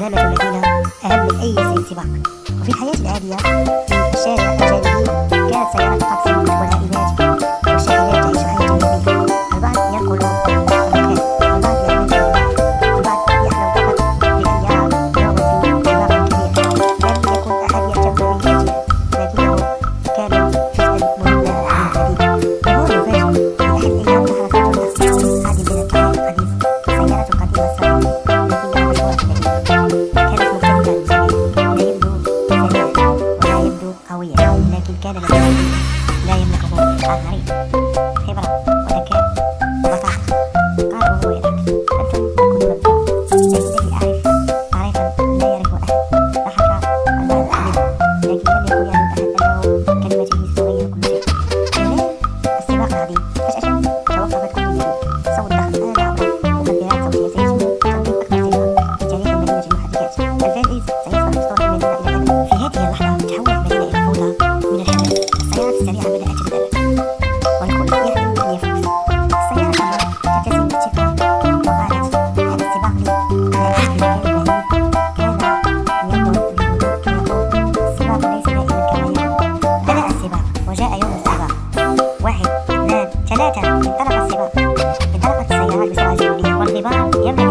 السلامة المدينة أهم من أي سباق. وفي الحياة العادية في الشارع الجانبي كانت سيارة التاكسي والعائلات والشاحنات تعيش حياة يومية. البعض ينقل الركاب، والبعض يعمل في البحر، والبعض يحلم فقط بأن يرى يوما في سباق كبير. لم يكن أحد يهتم به كثيرا، لكنه كان جزءا مهما من المدينة. ظهور مفاجئ في أحد الأيام ظهر فجأة أصدقاء عادل من التاريخ القديم، سيارة قديمة الصنع التي مشهورة في المدينة. كانت مختلفة بالجميع، لا يبدو سريعا ولا يبدو قويا، لكن كان لديه لا يملكه آخرين: خبرة وذكاء وبساطة. قال انظروا إليك، أنتم القدوم الجو، لكنني أعرف تعريفا لا يعرفه أحد. ضحك البعض قليلا، لكن لم يكن يعلم أحد أنه كلمته ستغير كل شيء. الليل السباق العظيم، فجأة توقفت كل جديد. صوت ضخم آل عبر مخدرات صوتية سيسمو تنطيق أكبر سباق في تاريخ المدينة المحركات. الفان سيصبح أسطورة المدينة إلى الأبد. في هذه اللحظة تحولت المدينة إلى فوضى من الحماس. السيارات السريعة بدأت تتدرج، والكل يحلم بأن يفوز. السيارة الحمراء تبتسم باستفاء وقالت: هذا السباق لي. على جسم المكان البعيد كان ينظر بهدوء يقول: السباق ليس دائما كما يبدو. بدأ السباق وجاء يوم السباق. 1 2 3 انطلق السباق. انطلقت السيارات بسرعة جنونية، والغبار يملأ